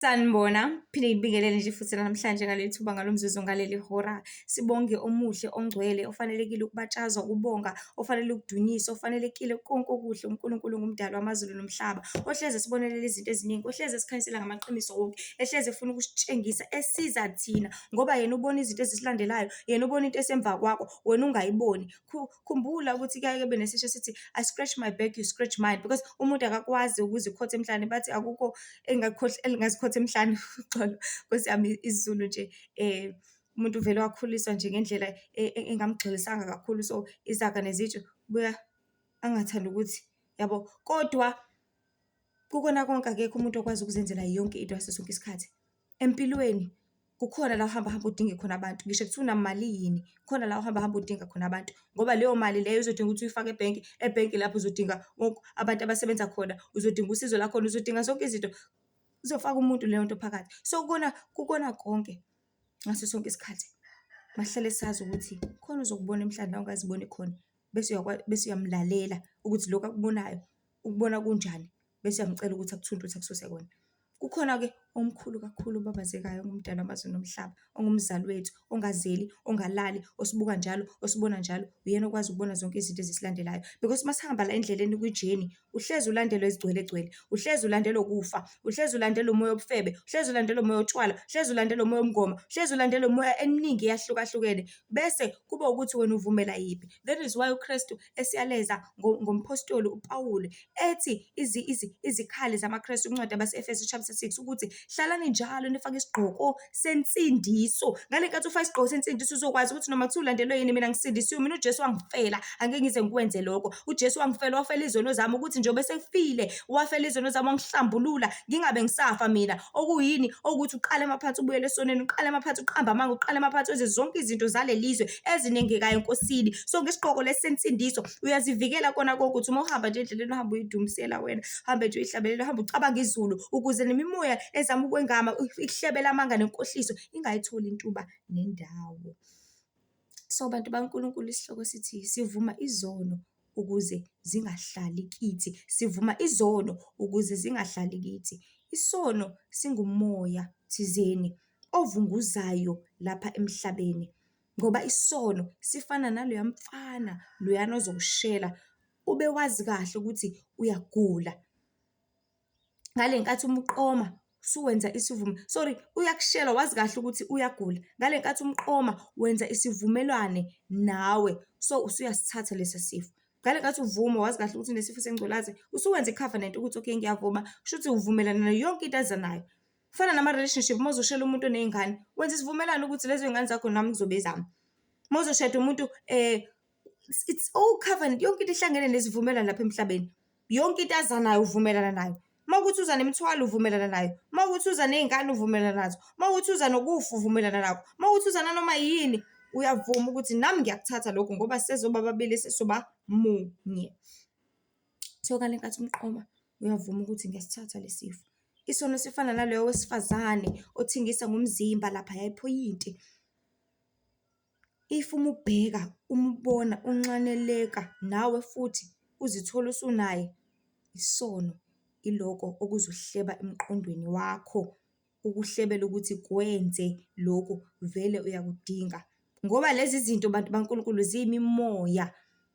Sanibona, phinde ngibingelele nje futhi namhlanje ngaleli thuba ngalo mzuzu ngaleli hora. Sibonge omuhle ongcwele ofanelekile ukubatshazwa, ukubonga, ofanele ukudunyiswa, ofanelekile konke okuhle. uNkulunkulu ngumdali wamazulu nomhlaba, ohlezi esibonelela izinto eziningi, ohlezi esikhanyisela ngamaqiniso wonke, ehlezi efuna ukusitshengisa, esiza thina ngoba yena ubona izinto ezisilandelayo, yena ubona into esemva kwakho, wena ungayiboni. Khumbula ukuthi kuyaye kube nesisho sithi, I scratch my back, you scratch mine, because umuntu akakwazi ukuzikhotha emhlane, bathi akukho engazikhotha emhlane. Uxolo, Nkosi yami, isiZulu nje umuntu vele wakhuliswa nje ngendlela engamgxilisanga kakhulu, so izaga nezitsho buya angathandi ukuthi, yabo. Kodwa kukona konke akekho umuntu okwazi ukuzenzela yonke into ngaso sonke isikhathi empilweni. Kukhona la uhamba hamba udinge khona abantu, ngisho kuthiwa unamali yini, khona la uhamba hamba udinga khona abantu, ngoba leyo mali leyo uzodinga ukuthi uyifake ebhenki lapho uzodinga abantu abasebenza khona, uzodinga usizo lakhona, uzodinga zonke izinto, uzofaka umuntu leyo nto phakathi. So kukona konke ngaso sonke isikhathi masihlale sazi ukuthi khona uzokubona emhlane la ungaziboni khona, bese uyamlalela ukuthi lokhu akubonayo ukubona kunjani, bese uyamcela ukuthi akuthunde akususe kona. Kukhona-ke omkhulu kakhulu obabazekayo, ongumdali wamazulu nomhlaba, ongumzali wethu, ongazeli, ongalali, osibuka njalo, osibona njalo. Uyena okwazi ukubona zonke izinto ezisilandelayo, because masihamba la endleleni kwijeni, uhlezi ulandelwa ezigcwelegcwele, uhlezi ulandelwa ukufa, uhlezi ulandelwa umoya obufebe, uhlezi ulandelwa umoya otshwala, uhlezi ulandelwa umoya womngoma, uhlezi ulandelwa umoya eminingi eyahlukahlukene, bese kuba ukuthi wena uvumela yiphi. That is why uKristu esiyaleza ngompostoli uPawulu ethi izikhali zamaKristu, incwadi yabase-Efesu chapter 6, ukuthi hlalani njalo nifake isigqoko sensindiso. Ngale nkathi ufaka isigqoko sensindiso uzokwazi ukuthi noma kuthiwa ulandelwe yini, mina ngisindisiwe, mina uJesu wangifela, angeke ngize ngikwenze lokho. UJesu wangifela, wafela izono zami, ukuthi njengoba esefile wafela izono zami, wangihlambulula ngingabe ngisafa mina. Okuyini? Okuthi uqale emaphansi ubuyele esoneni, uqale emaphansi uqamba amanga, uqale emaphansi wenze zonke izinto zaleli zwe ezinengekayo enkosini. So ngesigqoko lesi sensindiso uyazivikela kona konke, ukuthi uma uhamba nje endleleni uhamba uyidumisela wena, hambe nje uyihlabelela, uhamba ucabanga izulu, ukuze nemimoya ezama ukwengama ikuhlebela amanga nenkohliso ingayitholi intuba nendawo. So bantu baNkulunkulu, isihloko sithi sivuma izono ukuze zingahlali kithi, sivuma izono ukuze zingahlali kithi. Isono singumoya thizeni ovunguzayo lapha emhlabeni, ngoba isono sifana naloya mfana loyana ozokushela, ube wazi kahle ukuthi uyagula. Ngale nkathi umqoma usuwenza uyakushela wazi kahle ukuthi uyagula. Ngale nkathi umqoma wenza isivumelwane nawe, so usuyasithatha lesi sifo. Ngale nkathi uvuma wazi kahle ukuthi unesifo sengculazi, usuwenza i-covenant ukuthi okay, ngiyavuma, kusho ukuthi uvumelana nayo yonke into aza nayo. Kufana nama-relationship, uma uzoshela umuntu oney'ngane, wenza isivumelwano ukuthi lezo y'ngane zakho nami kuzobe ezami. Uma uzoshada umuntu it's all covenant, yonke into ihlangene nesivumelwano lapha emhlabeni. Yonke into aza nayo uvumelana nayo. Uma ukuthi uza nemithwalo uvumelana nayo, uma ukuthi uza ney'ngane uvumelana nazo, uma ukuthi uza nokufa uvumelana nakho, uma ukuthi uza nanoma yini uyavuma ukuthi nami ngiyakuthatha lokho, ngoba sezoba babili sesoba munye. So ngale nkathi umqoma uyavuma ukuthi ngiyasithatha lesi sifo. Isono sifana naloyo wesifazane othingisa ngomzimba lapha yayiphoyinti. If umubheka, umubona, unxaneleka nawe futhi uzithola usunaye, isono iloko okuzohleba emqondweni wakho, ukuhlebela ukuthi kwenze lokhu vele uyakudinga, ngoba lezi zinto bantu baNkulunkulu ziyimimoya.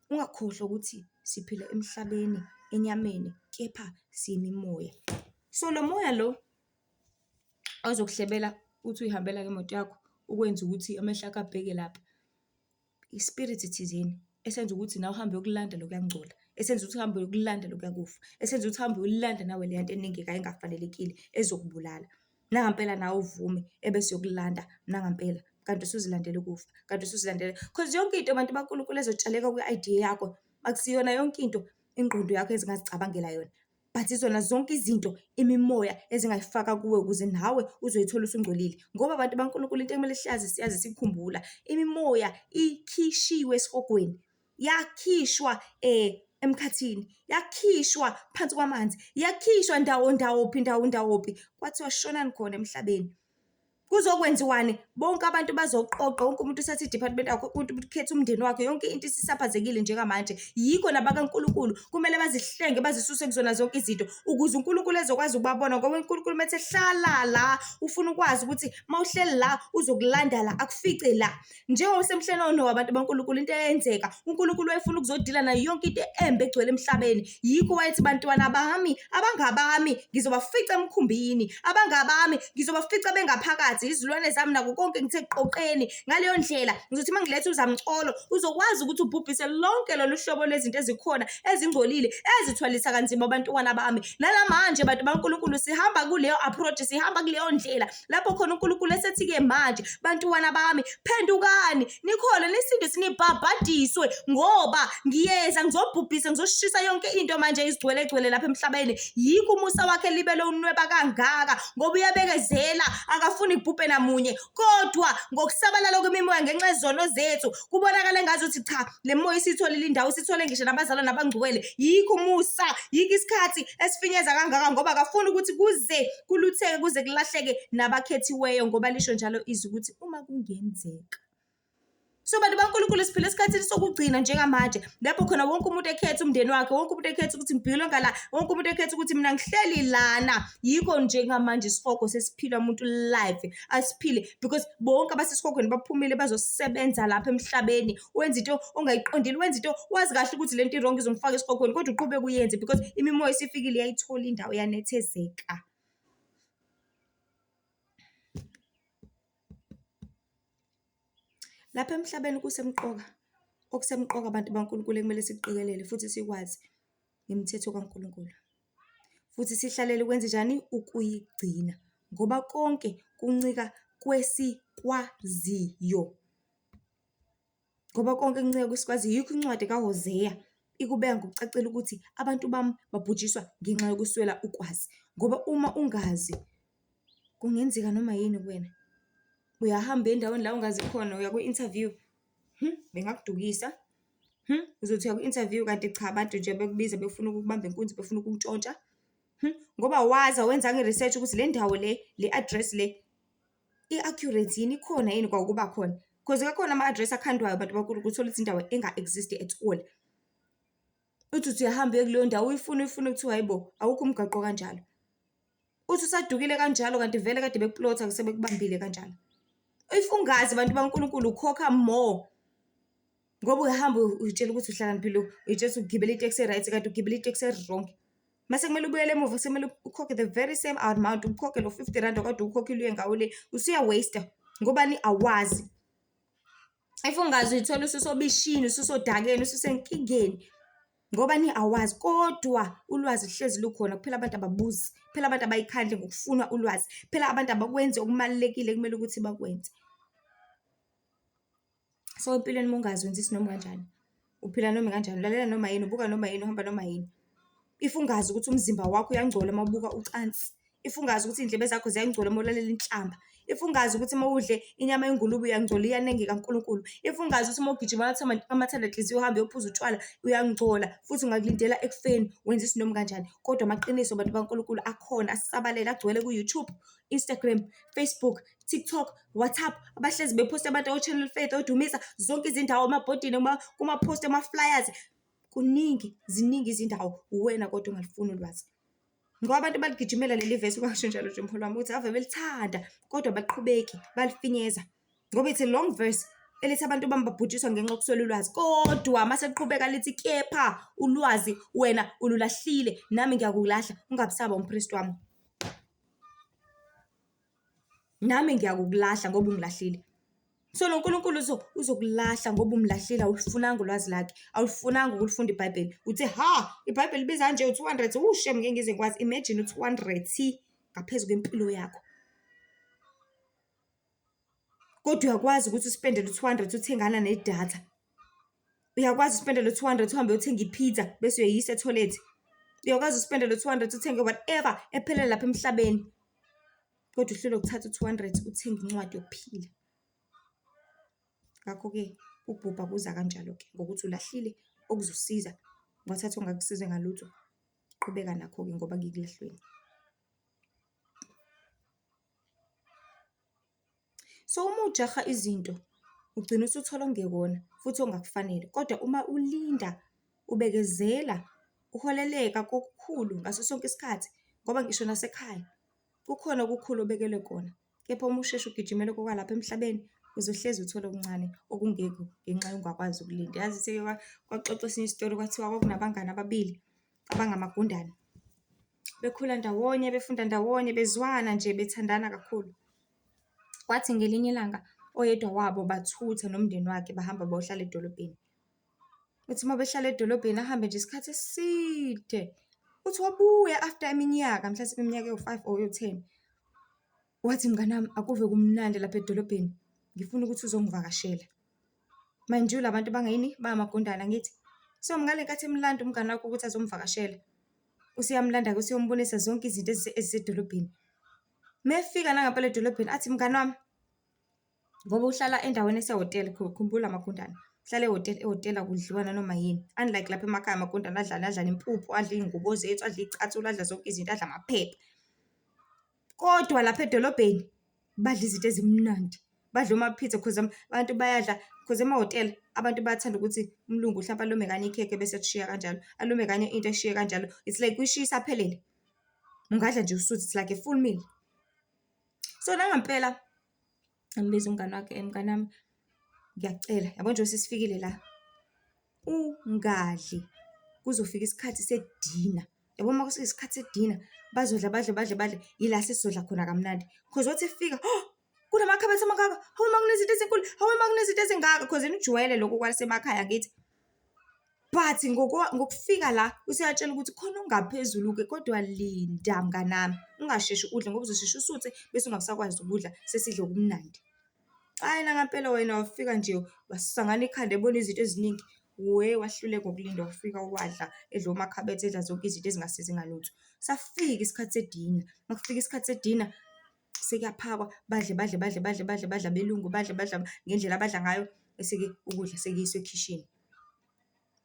Ungakhohlwa ukuthi siphila emhlabeni enyameni, kepha siyimimoya. So lo moya lo ozokuhlebela uthi uyihambela ngemoto yakho, ukwenza ukuthi amehlo akho abheke lapha, ispirit thizeni esenza ukuthi nawe uhambe uyokulanda lokhu kuyangcola, esenza ukuthi uhambe uyokulanda lokhu kuyakufa, esenza ukuthi uhambe uyolanda nawe le nto eningekayo engafanelekile ezokubulala. Nangampela nawe uvume ebese yokulanda nangampela, kanti usuzilandela ukufa, kanti usuzilandela, because yonke into abantu baNkulunkulu ezotshaleka kwi-idea yakho akusiyona yonke into ingqondo yakho ezingazicabangela yona, but izona zonke izinto imimoya ezingayifaka kuwe ukuze nawe uzoyithola usungcolile. Ngoba abantu baNkulunkulu into ekumele siyazi sikhumbula, imimoya ikhishiwe esihogweni, yakhishwa emkhathini, yakhishwa phansi kwamanzi, yakhishwa ndawophi, kwathiwa shonani khona emhlabeni. Kuzokwenziwani? Bonke abantu bazoqoqa, wonke umuntu uthatha i-department yakhe, wonke umuntu ukhethe umndeni wakhe, yonke into isisaphazekile njengamanje. Yikho nabakaNkulunkulu kumele bazihlenge bazisuse kuzona zonke izinto ukuze uNkulunkulu ezokwazi ukubabona, ngoba uNkulunkulu methe hlala la ufuna ukwazi ukuthi mawuhleli la uzokulanda la akufice la. Njengoba usemhleni onowa abantu baNkulunkulu into eyenzeka, uNkulunkulu wayefuna ukuzodila nayo yonke into embi egcwele emhlabeni. Yikho wayethi bantwana bami abangabami ngizobafica emkhumbini, abangabami ngizobafica bengaphakathi, izilwane zami nako konke ngithe qoqeni. Ngaleyo ndlela ngizothi mangilethe uzamcolo uzokwazi ukuthi ubhubhise lonke lolu hlobo lwezinto ezikhona ezingcolile ezithwalisa kanzima abantwana bami. Nalamanje bantu baNkulunkulu sihamba kuleyo approach, sihamba kuleyo ndlela lapho khona uNkulunkulu esethi-ke manje bantwana bami phendukani nikhole nisindise nibhabhadiswe, ngoba ngiyeza ngizobhubhisa ngizoshisa yonke into manje izigcwele lapha emhlabeni. Yikho umusa wakhe libe lonweba kangaka, ngoba uyabekezela akafuni kubhubhe namunye, kodwa ngokusabalala kwemimoya ngenxa yezono zethu kubonakala engazuthi cha le moya isitholile indawo, isithole ngisho nabazalwane abangcwele. Yikho umusa, yikho isikhathi esifinyeza kangaka, ngoba akafuni ukuthi kuze kulutheke kuze kulahleke nabakhethiweyo, ngoba lisho njalo izwi ukuthi uma kungenzeka. So bantu baNkulunkulu siphila esikhathini sokugcina njengamanje lapho khona wonke umuntu ekhetha umndeni wakhe, wonke umuntu ekhetha ukuthi ngibhilonga la, wonke umuntu ekhetha ukuthi mina ngihleli lana. Yikho njengamanje isihogo sesiphila umuntu live, asiphile because bonke abasesihogweni baphumile bazosebenza lapha emhlabeni. Wenza into ongayiqondile, wenza into wazi kahle ukuthi lento iwrong izomfaka esihogweni, kodwa uqhubeka uyenze because imimoya isifikile yayithola indawo yanethezeka. Lapha emhlabeni okusemqoka abantu baNkulunkulu ekumele sikuqikelele futhi sikwazi imithetho kaNkulunkulu, futhi sihlalele ukwenza njani ukuyigcina, ngoba konke kuncika kwesikwaziyo, ngoba konke kuncika kwesikwaziyo. Yikho incwadi kaHoseya ikubeka ngokucacile ukuthi abantu bami babhujiswa ngenxa yokuswela ukwazi, ngoba uma ungazi kungenzeka noma yini kuwena. Uyahamba endaweni la ungazi khona, uya kwi-interview bengakudukisa, uzothi uya kwi-interview kanti cha abantu nje bekubiza befuna ukukubamba inkunzi, befuna ukuntshontsha, ngoba wazi awenzanga i-research ukuthi le ndawo le address le i-accurate yini, ikhona yini kwakuba khona, because kakhona ama-address akhandwayo abantu baNkulunkulu uthola ukuthi indawo enga-exist at all. Uthi uyahamba kuleyo ndawo uyifuna kuthiwa hayibo awukho umgaqo kanjalo, uthi usadukile kanjalo kanti vele kade bekuplotha sebekubambile kanjalo. If ungazi bantu baNkulunkulu ukhokha more, ngoba uyahamba uyitshela ukuthi uhlakaniphile, uyitshela ukuthi ugibela iteksi e-right kanti ugibela iteksi e-wrong. Mase kumele ubuyele emuva, sekumele ukhokhe the very same amount, ukhokhe lo 50 rand okade ukhokhile uye ngawo le, usuya waste ngobani awazi. If ungazi uyithola ususobishini, ususodakeni, ususenkingeni ngobani awazi. Kodwa ulwazi hlezi lukhona, kuphela abantu ababuzi, phela abantu abayikhandle ngokufuna ulwazi, phela abantu abakwenzi okumalulekile kumele ukuthi bakwenze. So empilweni mungazi wenza isinoma kanjani, uphila noma kanjani, ulalela noma yini, ubuka noma yini, uhamba noma yini. If ungazi ukuthi umzimba wakho uyangcola mawubuka ucansi, if ungazi ukuthi iy'ndlebe zakho ziyangcola mawulalela inhlamba, if ungazi ukuthi mawudle inyama yengulube uyangcola iyanengeka kaNkulunkulu, if ungazi ukuthi mawugijima amathanda enhliziyo uhambe uyophuza utshwala uyangcola futhi ungakulindela ekufeni, wenza isinoma kanjani. Kodwa amaqiniso bantu baNkulunkulu akhona, asisabalele, agcwele ku-YouTube, Instagram, Facebook, TikTok, WhatsApp, abahlezi bephosta abantu o-Channel Faith, oDumisa, zonke izindawo, emabhodini, kuma-post, ama-flyers, ziningi izindawo. Uwena kodwa ungalifuni ulwazi, ngoba abantu baligijimela leli vesi kwasho njalo nje mholo wami ukuthi ave belithanda kodwa baqhubeki balifinyeza, ngoba it's a long verse elithi abantu bami babhujiswa ngenxa yokuswela ulwazi. Kodwa mase liqhubeka lithi kepha ulwazi wena ululahlile, nami ngiyakulahla, ungabusaba umpristi wami, nami ngiyakulahla ngoba ungilahlile. So lo Nkulunkulu uzokulahla ngoba umlahlile, awulifunanga ulwazi lakhe, awulifunanga ukulifunda iBhayibheli. Uthe iBhayibheli libiza nje u200, shem ngeke ngize ngikwazi. Imagine u200 ngaphezu kwempilo yakho, kodwa uyakwazi ukuthi uspendele u200 uthengana nedatha, uyakwazi uspendele u200 uhambe uyothenga ipizza bese uyayisa etoilet, uyakwazi uspendele u200 uthenge whatever ephelele lapha emhlabeni, kodwa uhlelo ukuthatha u200 uthenga incwadi yokuphila. Ngakho-ke ukubhubha kuza kanjalo-ke, ngokuthi ulahlile okuzosiza, ngathatha ongakusize ngalutho, qhubeka nakho-ke ngoba ngikulahlweni. So uma ujaha izinto ugcina usuthola ongekona futhi ongakufanele, kodwa uma ulinda, ubekezela, uholeleka kokukhulu ngaso sonke isikhathi, ngoba ngisho nasekhaya kukhona okukhulu obekelwe kona. Kepha uma usheshe ugijimele kokwalapha emhlabeni, uzohlezi uthole okuncane okungekho ngenxa yokungakwazi ukulinda. Yazi seke kwaxoxwa esinye isitori kwathiwa kwakunabangani ababili abangamagundane. Bekhula ndawonye, befunda ndawonye, bezwana nje, bethandana kakhulu. Kwathi ngelinye ilanga oyedwa wabo bathutha nomndeni wakhe bahamba bayohlala edolobheni. Uthi uma behlala edolobheni ahambe nje isikhathi eside. Uthi wabuya after iminyaka, mhlasimpe iminyaka ewu-5 or ewu-10. Wathi mnganami akuve kumnandi lapha edolobheni, ngifuna ukuthi uzongivakashela. Manje la bantu bangayini bangamagundane angithi. So ngale nkathi emlanda umngani wakho ukuthi azomvakashela, usiyamlanda-ke usiyombonisa zonke izinto ezisedolobheni. Mefika nangampela edolobheni athi mngani wami, ngoba uhlala endaweni esehhotela, khumbula amagundane, uhlala ehhotela kudliwa nanoma yini. Unlike lapha emakhaya amagundane adla impuphu, adla iy'ngubo zethu, adla iy'cathulo, adla zonke izinto, adla amaphepha. Kodwa lapha edolobheni badla izinto ezimnandi, badla oma-pizza cause abantu bayadla, cause emahhotela abantu bayathanda ukuthi umlungu hlampe alume kanye ikhekhe bese kushiya kanjalo, alume kanye into eshiye kanjalo. It's like uyishiya isaphelele. Ungadla nje usuthe, it's like a full meal. So nangampela ngambiza umngani wakhe, mnganami ngiyacela, yabo nje sesifikile la, ungadli kuzofika isikhathi sedina. Yabo uma kufika isikhathi sedina bazodla badle yila sesizodla khona kamnandi. Cause wathi efika, kunamakhabethe amangaka, hawu ma kunezinto ezinkulu, hawu ma kunezinto ezingaka, cause nijwayele lokho kwasemakhaya ngithi. But ngokufika la useyatshela ukuthi khona ongaphezulu-ke, kodwa linda mnganami, ungasheshi udle ngoba uzosheshe usuthe bese ungasakwazi ukudla sesidle okumnandi. Hhayi nangampela wena wafika nje wasangana ikhanda ebona izinto eziningi. Wahluleka ukulinda, wafika wadla, edla omakhabethe, edla zonke izinto ezingasizi ngalutho. Safika isikhathi sedina, makufika isikhathi sedina sekuyaphakwa, badle abelungu, badla ngendlela abadla ngayo, bese-ke ukudla sekuyiswa ekhishini.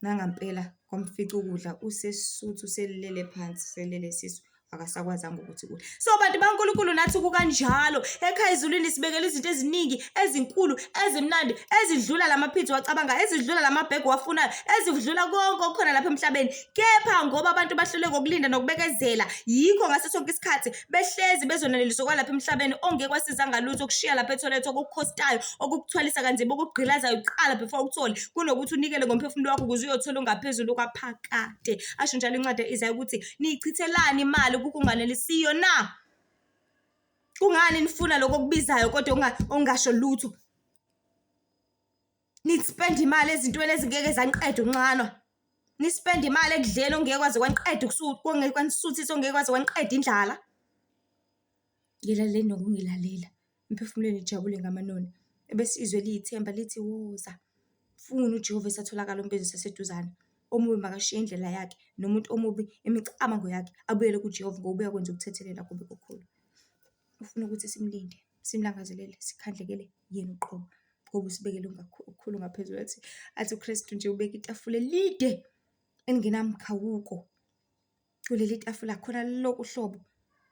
Nangampela kwamfica ukudla usesuthu, selele phansi, selele isisu, akasakwazanga ukuthi ukudla. So bantu baNkulunkulu nathi kukanjalo. Ekhaya ezulwini sibekela izinto eziningi, ezinkulu, ezimnandi, ezidlula lama-pizza wacabanga, ezidlula lamabhegi wafunayo, ezidlula konke okukhona lapha emhlabeni. Kepha ngoba abantu bahluleka ukulinda nokubekezela, yikho ngaso sonke isikhathi behlezi bezoneliswa kwalapha emhlabeni ongeke wasiza ngalutho, okushiya lapha etholethe, okukukhostayo, okukuthwalisa kanzima, okukugqilazayo kuqala before ukuthole, kunokuthi unikele ngomphefumulo wakho ukuze uyothola ongaphezulu kwaphakade. Asho njalo incwadi eIsaya ukuthi niyichithelani imali kukunganelisiyo na? Kungani nifuna lokho okubizayo kodwa ongasho lutho? Nispend imali ezintweni ezingeke zaniqeda unqanwa. Nispend imali ekudleni ongeke kwaze kwaniqeda ongeke kwanisuthisa, ongeke kwaze kwaniqeda indlala. Ngilaleli nokungilalela, emphefumulweni ijabule ngamanoni. Ebese izwe liyithemba lithi woza. Funa uJehova esatholakala umbezi saseduzane. Omubi makashiye indlela yakhe, nomuntu omubi imicabango yakhe abuyele kuJehova ngoba uyakwenza ukuthethelela kubi kakhulu. Ufuna ukuthi simlinde, simlangazelele, sikhandlekele yena uqobo, ngoba usibekele okukhulu ngaphezulu. Athi uKristu nje ubeka itafula elide elingenamkhawuko. Kuleli tafula khona lokhu uhlobo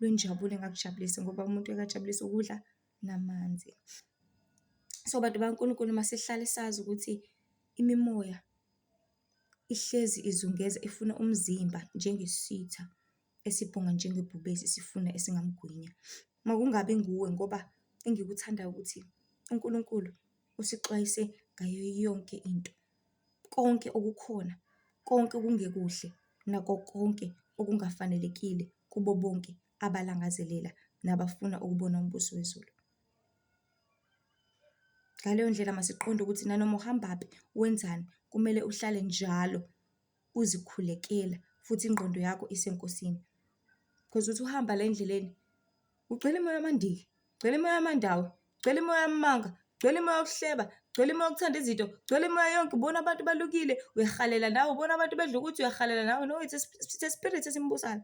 lwenjabulo engakujabulisa, ngoba umuntu ekajabulisa ukudla namanzi. So bantu baNkulunkulu masihlale sazi ukuthi imimoya ihlezi izungeza, ifuna umzimba njengesitha, esibhonga njengebhubesi, sifuna esingamgwinya. Makungabi nguwe, ngoba engikuthandayo ukuthi uNkulunkulu usixwayise ngayo yonke into, konke okukhona, konke okungekuhle, nako konke okungafanelekile kubo bonke abalangazelela nabafuna ukubona umbuso wezulu. Ngaleyo ndlela masiqonde ukuthi nanoma uhambaphi, wenzani, kumele uhlale njalo uzikhulekela futhi ingqondo yakho iseNkosini. Because uthi uhamba la endleleni ugcwele imoya yamandiki, ugcwele imoya yamandawo, ugcwele imoya yamanga, ugcwele imoya yokuhleba, ugcwele imoya yokuthanda izinto, ugcwele imoya yonke. Ubona abantu balukile, uyahalela nawe. Ubona abantu bedla ukuthi uyahalela nawe. No, it's a spirit esimbusayo.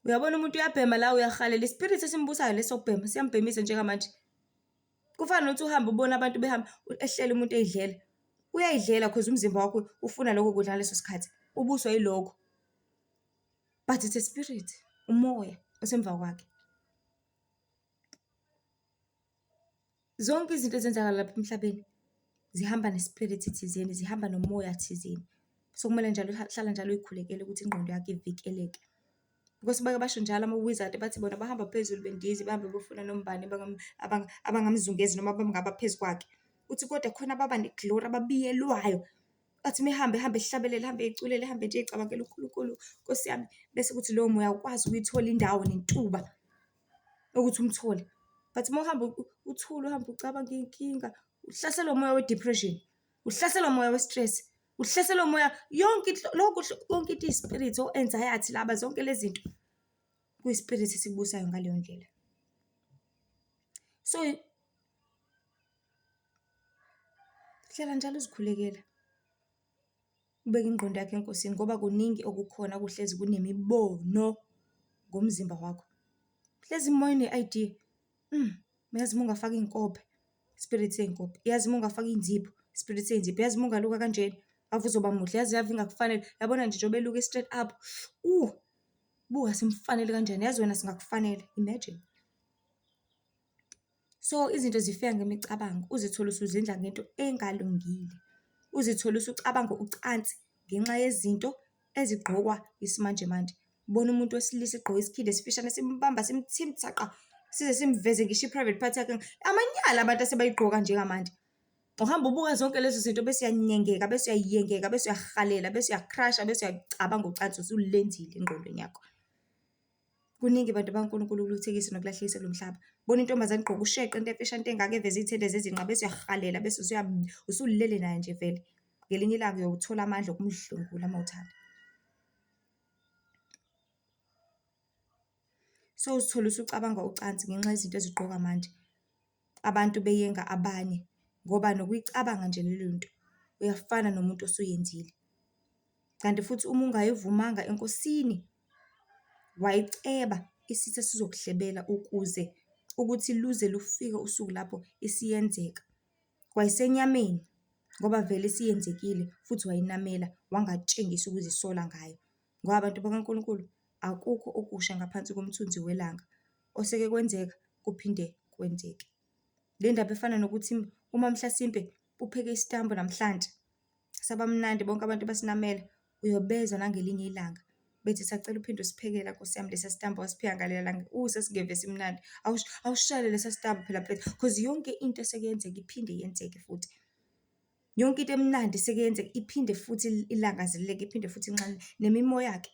Uyabona umuntu uyabhema la, uyahalela. Ispirit esimbusayo leso kubhema, siyambhemisa njengamanje. Kufana nokuthi uhambe ubona abantu behamba, ehlele umuntu eyidlela. Uyayidlela because umzimba wakho ufuna lokho kudla ngaleso sikhathi, ubuswa yilokho. But it's a spirit, umoya osemva kwakhe. Zonke izinto ezenzakala lapha emhlabeni zihamba nespirit thizeni, zihamba nomoya thizeni. So kumele njalo hlala njalo uyikhulekele ukuthi ingqondo yakho ivikeleke. Because bake basho njalo ama-wizard bathi bona bahamba phezulu bendiza bahambe befuna nombani abangamzungezi noma abangaba phezu kwakhe. Uthi kodwa khona baba ne-glory ababiyelwayo. Athi mehambe hambe ehlabelele, hambe eculele, hambe nje ecabangela uNkulunkulu, Nkosi yami. Bese kuthi lowo moya ukwazi ukuyithola indawo nentuba ukuthi umthole. But mawuhamba uthule, uhambe ucabanga inkinga, uhlaselwa umoya we-depression, uhlaselwa umoya we-stress, uhlaselwa umoya yonke lokho konke ispirit o-anxiety laba zonke lezi zinto kuyispirit esikubusayo ngaleyo ndlela. So hlala njalo uzikhulekela, ubeke ingqondo yakho enkosini ngoba kuningi okukhona kuhlezi kunemibono ngomzimba wakho. Hlezi imoya ine-idea. Yazi uma ungafaka iy'nkophe, spirit sey'nkophe. Yazi uma ungafaka iy'nzipho, spirit sey'nzipho. Yazi uma ungaluka kanjena, ave uzoba muhle. Yazi ave ingakufanele. Yabona nje njengoba eluka straight up. Buka simfanele kanjani. Yazi wena singakufanele. Imagine. So izinto zifika ngemicabango, uzithole usuzindla ngento engalungile. Uzithole usucabanga ucansi ngenxa yezinto ezigqokwa isimanje manje. Ubona umuntu wesilisa egqoke isikhindi esifishane simbamba simthaqa size simveze ngisho i-private part yakhe. Amanyala abantu asebayigqoka njengamanje. Uhamba ubuka zonke lezo zinto bese uyanyengeka, bese uyayengeka, bese uyahalela, bese uyacrasha, bese uyacabanga ucansi usulenzile engqondweni yakho. Kuningi abantu baNkulunkulu ukuluthekisa nokulahlekisa lo mhlaba. Bona intombazane igqoka usheqe into efisha into engaka eveza iy'thende zezinqa bese uyahalela bese usulele naye nje vele. Ngelinye ilanga uyothola amandla okumdlwengula uma uthanda. So uzithole usucabanga ucansi ngenxa yezinto ezigqoka manje. Abantu beyenga abanye ngoba nokuyicabanga nje leyo nto uyafana nomuntu osuyenzile. Kanti futhi uma ungayivumanga enkosini wayiceba isitha sizokuhlebela ukuze ukuthi luze lufike usuku lapho isiyenzeka. Kwayisenyameni ngoba vele isiyenzekile futhi wayinamela wangatshengisa ukuzisola ngayo. Ngoba abantu bakaNkulunkulu akukho okusha ngaphansi komthunzi welanga. Oseke kwenzeka kuphinde kwenzeke. Le ndaba efana nokuthi uma mhlasimpe upheke isitambu namhlanje sabamnandi bonke abantu basinamela, uyobezwa nangelinye ilanga bethi sacela uphinde usiphekela Nkosi yami lesa sitambu wasipheka ngalela langa. Sesingeve simnandi. Awusishayele lesa sitambu phela because yonke into esekuyenzeka iphinde yenzeke futhi. Yonke into emnandi sekuyenzeka iphinde futhi ilangazeleleke, iphinde futhi incane nemimoya yakhe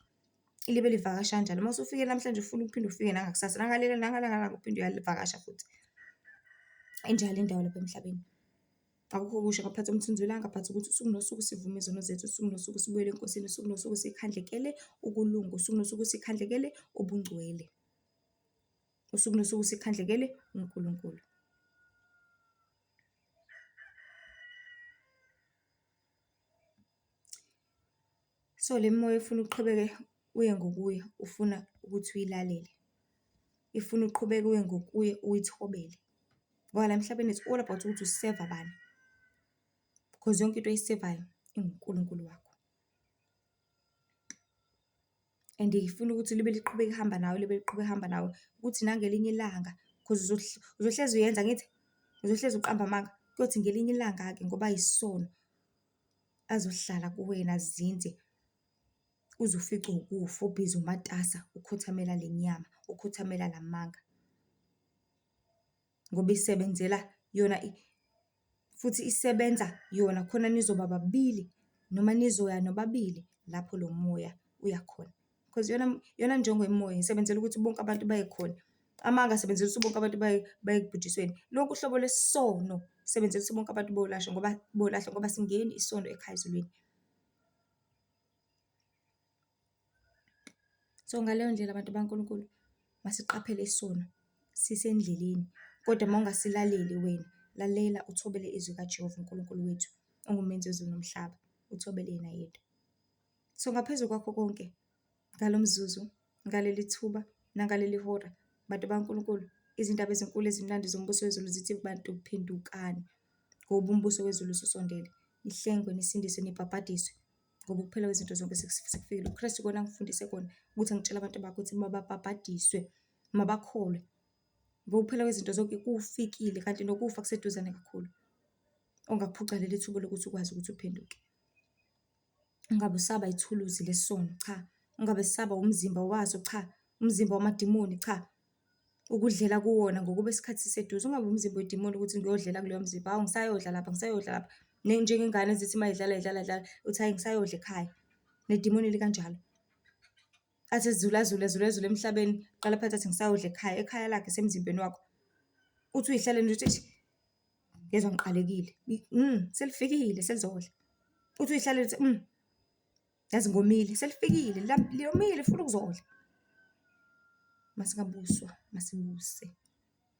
ilibe livakasha kanjalo. Uma usufike namhlanje ufuna ukuphinde ufike nangakusasa nangalelo nangalanga uphinde uyalivakasha futhi. Enjalo indawo lapha emhlabeni. Akukho kusho ngaphansi komthunzi welanga but ukuthi usuku nosuku sivume izono zethu, usuku nosuku sibuyele enkosini, usuku nosuku sikhandlekele ukulunga, usuku nosuku sikhandlekele ubungcwele, usuku nosuku sikhandlekele uNkulunkulu. So le moya ifuna uqhubeke uye ngokuya, ufuna ukuthi uyilalele. Ifuna uqhubeke uye ngokuye uyithobele. Ngoba la emhlabeni it's all about ukuthi useva abani. Because yonke into oyisevayo inguNkulunkulu wakho. And ifuna ukuthi libe liqhubeka ihamba nawe, libe liqhubeka ihamba nawe ukuthi nangelinye ilanga because uzohlezi uyenza ngithi uzohlezi uqamba amanga kuyothi ngelinye ilanga-ke ngoba yisono azohlala kuwena zinze uzufice ukufa ubhizi umatasa ukhothamela le nyama, ukhothamela lamanga. Ngoba isebenzela yona futhi isebenza yona khona nizoba babili noma nizoya nobabili lapho lo moya uyakhona. Because yona njongo yemoya isebenzela ukuthi bonke abantu baye khona. Amanga asebenzela ukuthi bonke abantu baye ekubhujisweni. Lonke uhlobo lwesono sebenzela ukuthi bonke abantu bolashwa ngoba singeni isono ekhaya ezulwini. So ngaleyo ndlela abantu baNkulunkulu masiqaphele isono sisendleleni. Kodwa uma ungasilaleli wena, lalela uthobele izwi kaJehova uNkulunkulu wethu ongumenzi wezulu nomhlaba, uthobele yena yedwa. So ngaphezu kwakho konke ngalo mzuzu, ngaleli thuba nangaleli hora, bantu baNkulunkulu, izindaba ezinkulu ezimnandi zombuso wezulu zithi bantu phendukani ngoba umbuso wezulu ususondele. Nihlengwe, nisindiswe, nibhabhadiswe ngoba ukuphela kwezinto zonke sekufikile. UKristu kona angifundise kona ukuthi angitshela abantu bakho ukuthi mababhabhadiswe, mabakholwe ngoba ukuphela kwezinto zonke kufikile kanti nokufa kuseduzane kakhulu. Ongakuphuca leli thuba lokuthi ukwazi ukuthi uphenduke. Ungabe usaba ithuluzi lesono, cha. Ungabe usaba umzimba wazo, cha. Umzimba wamadimoni, cha. Ukudlela kuwona ngokuba isikhathi siseduze. Ungabe umzimba wedimoni ukuthi ngiyodlela kuleyo mzimba. Hawu ngisayodla lapha, ngisayodla lapha. Njengengane ezithi mayidlala, uthi hayi ngisayodla ekhaya. Nedimoni likanjalo. Athi ezulazula emhlabeni, qala phansi athi ngisayodla ekhaya. Ekhaya lakhe semzimbeni wakho. Uthi uyihlalele nje uthi ngezwa ngiqalekile. Selifikile selizodla. Uthi uyihlalele uthi yazi ngomile, selifikile, liyomile lifuna ukuzodla. Masingabuswa, masibuse.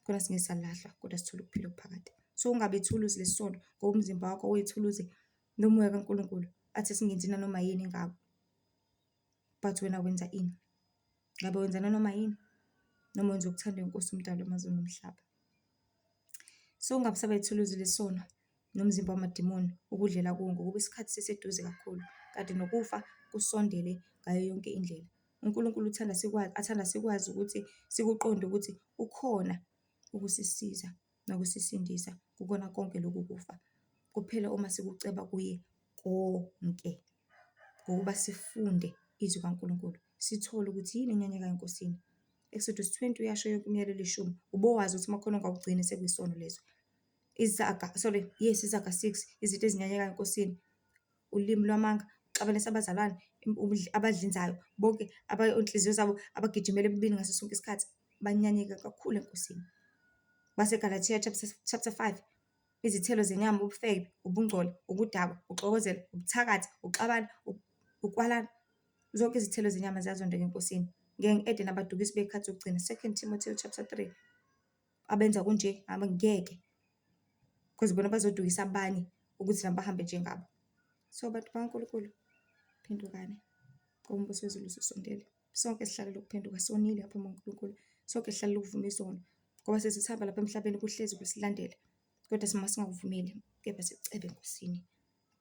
Khona singeke salahlwa kodwa sithole ukuphila okuphakade. So ungabe ithuluzi lesono ngoba umzimba wakho uyithuluzi lomoya kaNkulunkulu. Athi singenzi nanoma yini ngako. But wena wenza ini? Ngabe wenza nanoma yini? Noma wenza ukuthanda inkosi umdali wamazulu nomhlaba. So ungabe usaba ithuluzi lesono nomzimba wamadimoni ukudlela kuwo ngokuba isikhathi siseduze kakhulu. Kanti nokufa kusondele ngayo yonke indlela. uNkulunkulu athanda sikwazi ukuthi sikuqonde ukuthi ukhona ukusisiza nokusisindisa kukona konke lokhu kufa. Kuphela uma sikuceba kuye konke. Ngokuba sifunde izwi kaNkulunkulu. Sithole ukuthi yini enyanyekayo enkosini. Exodus 20 uyasho yonke imiyalelo 10. Ubowazi ukuthi makhona ongakugcina sekuyisono lezo. Izaga 6 izinto ezinyanyekayo enkosini. Ulimi lwamanga, uxabanisa abazalwane, abadlinzayo, bonke inhliziyo zabo abagijimela ebubini ngaso sonke isikhathi banyanyeka kakhulu enkosini. BaseGalatia chapter 5 izithelo zenyama, ubufebe, ubungcolo, ubudakwa, uxokozela, ubuthakathi, uxabana, ukwalana. Zonke izithelo zenyama ziyazondeka enkosini. Ngeke ngi-ede nabadukisi bey'khathi zokugcina. 2 Timothy chapter 3. Abenza kunje ngeke. Because bona bazodukisa abanye ukuthi nabo bahambe njengabo. So bantu bakaNkulunkulu, phendukane. Ngoba umbuso wezulu usondele. Sonke sihlalela ukuphenduka, sonile lapha uNkulunkulu. Sonke sihlalela ukuvuma isono. Ngoba sesithamba lapha emhlabeni kuhlezi kusilandela. Kodwa singakuvumeli, kepha sicebe enkosini.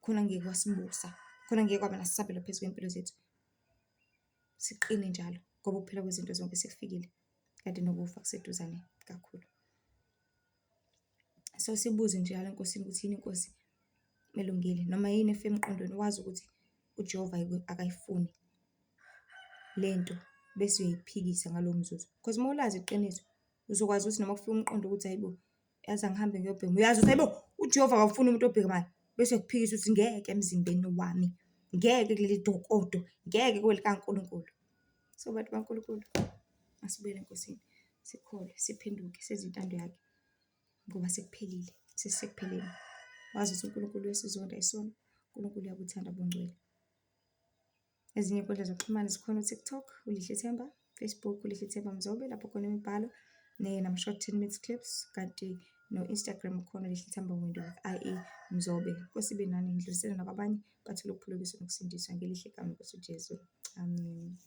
Khona ngeke wasibusa. Khona ngeke kwaba nasabelo phezu kwempilo zethu. Siqine njalo ngoba ukuphela kwezinto zonke sekufikile. Kanti nokufa kuseduzane kakhulu. So sibuze njalo enkosini ukuthi yini inkosi melungile noma yini efe emqondweni wazi ukuthi uJehova akayifuni lento bese uyayiphikisa ngalowo mzuzu. Because mawulazi iqiniso uzokwazi ukuthi noma kufika umqondo ukuthi hayibo yazi angihambe ngiyobhema. Uyazi ukuthi hayibo uJehova akafuni umuntu obhekamayo. Bese ukuphikisa ukuthi ngeke emzimbeni wami. Ngeke kuleli dokodo, ngeke kwelikaNkulunkulu. So bantu baNkulunkulu asibuyele enkosini. Sikhole, siphenduke, senze intando yakhe. Ngoba sekuphelile, sesekuphelele. Wazi ukuthi uNkulunkulu uyasizonda isono, uNkulunkulu uyakuthanda ubungcwele. Ezinye inkundla zokuxhumana zikhona uTikTok, uLihle Themba, Facebook uLihle Themba Mzobe lapho khona imibhalo nama short 10 minutes clips, kanti no-Instagram khona Lihle Themba Mwende with IE Mzobe. Nkosi ibe nani, ndlulisele nakwabanye bathole ukuphulukiswa nokusindiswa ngelihle igama lenkosi uJesu. Amen.